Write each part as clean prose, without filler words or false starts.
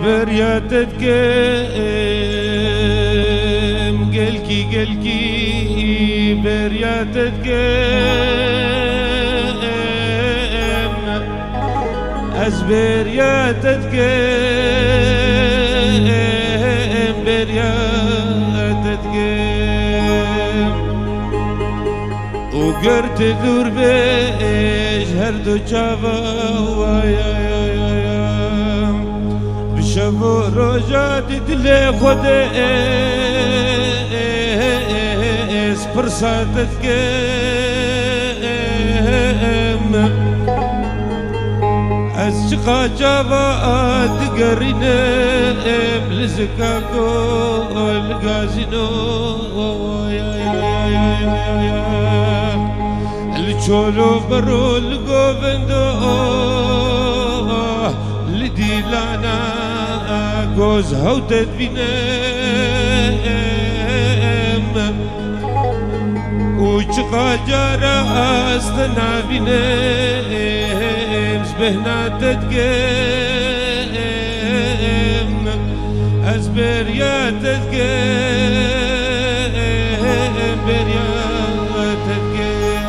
برياتك قلكي برياتك برياتك برياتك وقرت ذور بيش هردو شافا ويا بشبو رجات دلي خدس برساتك أسقى جابات قرينا لزكاكو القازينو يا الجولو برو القوفندو لديلانا قوز هوتت بينام وشقى جارا استنا بينام سبهنا تتقام أزبر يا تتقام بريا تتقام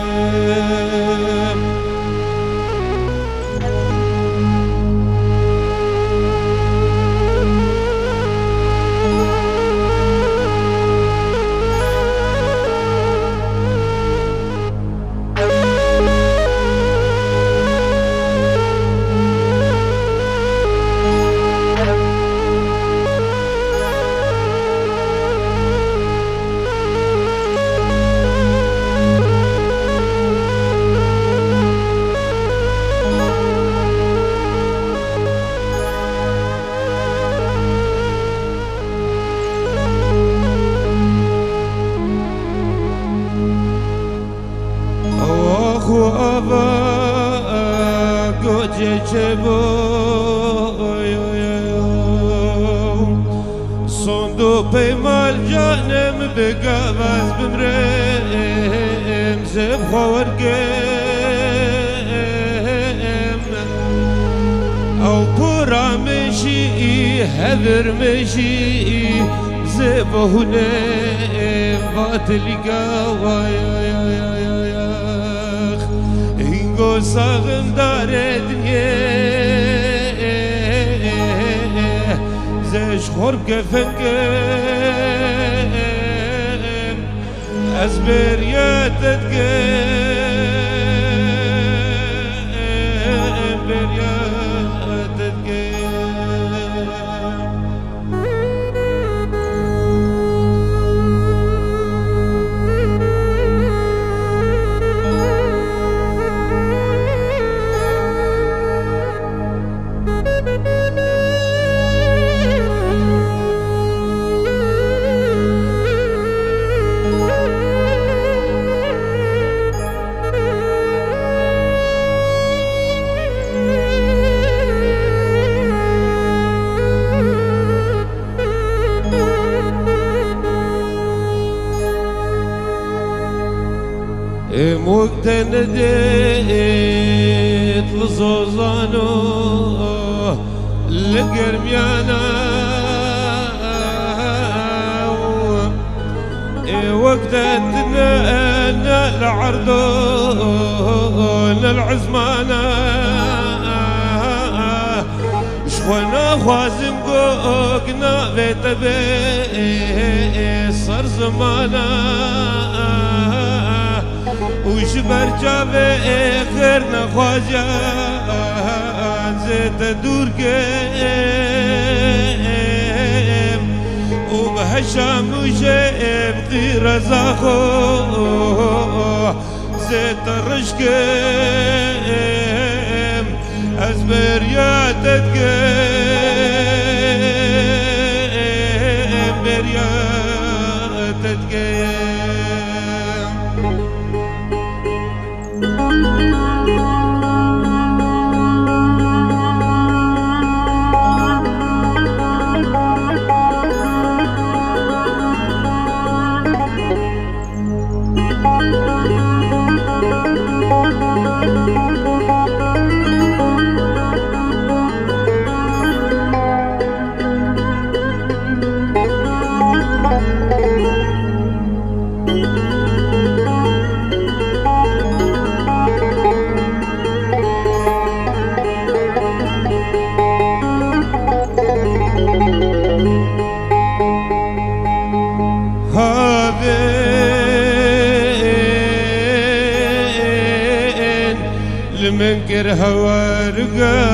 صندو بيمال جانم بقابز بمرم زب خورقم او برا مشي هذر مشي زبهنم باطل قوايا اینگو ساغم داره دنیا زش خورب كفنكم أزبر ياتتكم برياتتكم وقت نديت لزوزانو لقرميانا وقت تنا العرضو للعزمانا شخونا خوازم قوقنا بيت بي صار زمانا وجبر جابه غيرنا خواجه زيت دور قيم وبهشام وجيب غير زاخو زيت الرشقيم أزبر يا تتقيم بريا تتقيم المنكر هوارقازي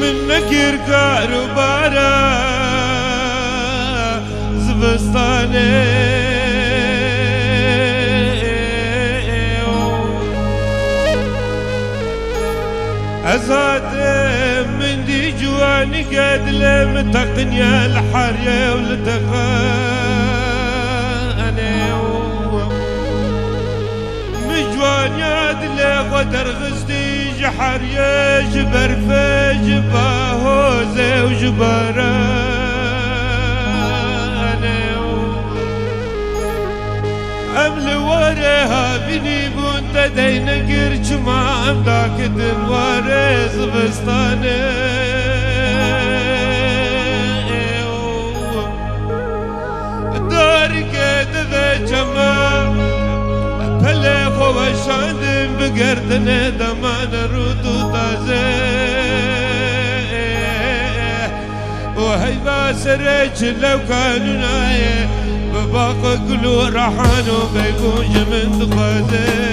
من نكر كاروبارا زبستاني أزاد من دي جواني قد لم تقنيا الحرية ولتقاني مجواني أدلي غدر غزدي جحرية جبر فجبا هوزي وجبراني أمل وريها بني بنت دين قرش ما أمداك دنواري زبستاني دارك دذا جمال بلغ وشاندم بقردن دمان رودو تازي وهي باسرج لو كانوا نايه بباقى قلو رحانو بيقوج من دقازي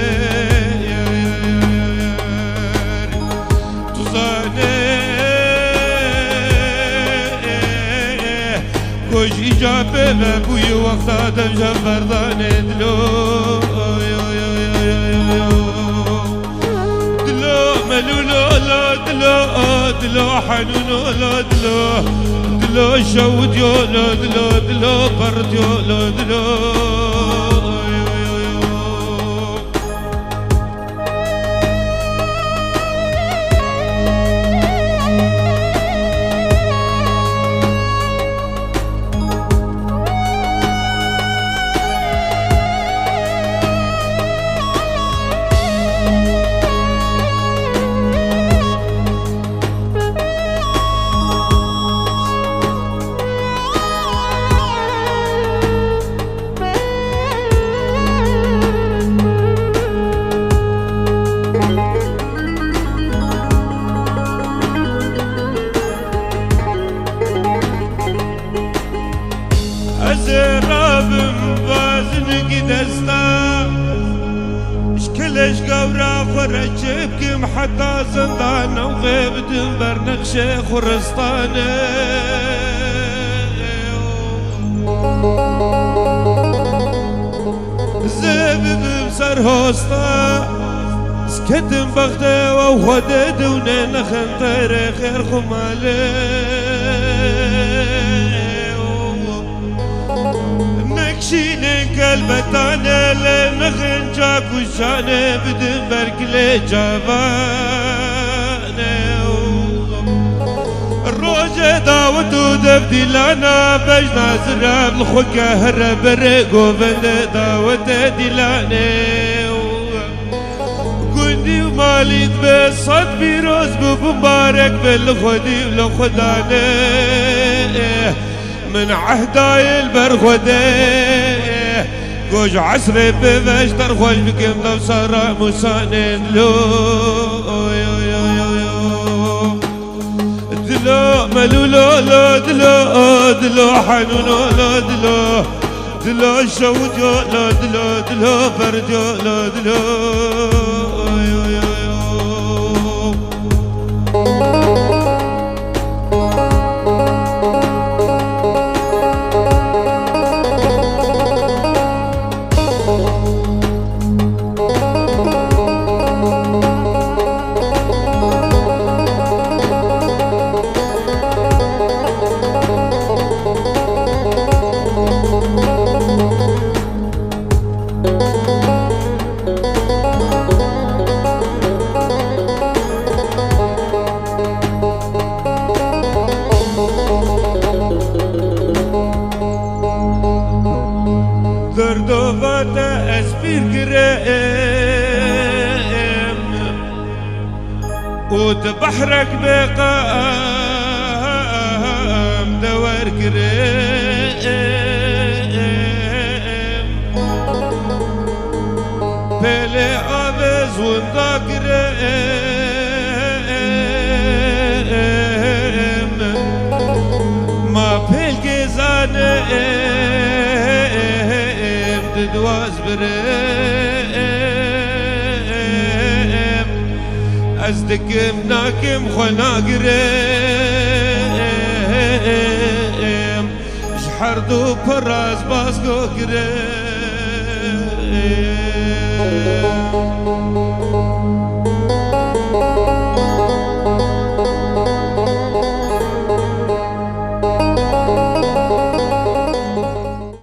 تصاني كوش إجابة بابوي وقتا دمجا برداني دلو دلو ملولو لا دلو دلو حنونو لا دلو دلو شود يولو دلو دلو برد يولو دلو رابم بازنك دستا اشكلش قورا خرجبكم حتى زندان وغيب دنبر نقشي خرستاني زبب بسر هوستا سكتم بغدا وخدا دونين خنطر خير خمالي نكشيني قلبتاني لنخن جاك وشاني بدن بركلي جافاني الروجة داوتو دفدي لنا بجنا زراب الخوكا هرب الرقو بند داوتو ديلاني قندي ومالي تبصد بيروز بمبارك بالخدي ولخداني من عهداي البرغدي قوج عسري بفشتر خوش بكم لو صار مسانين لو دلو ملولو لو دلو دلو حنونو لو دلو دلو شود يو لو دلو دلو برد يو لو دلو دردوبات اسبير قرام ود بحرك بقام دوار قرام بلي عبز وندا قرام ما بلقي زانم برم از دکم ناکم خو ناگرم جحر دو پراز باز گو گرم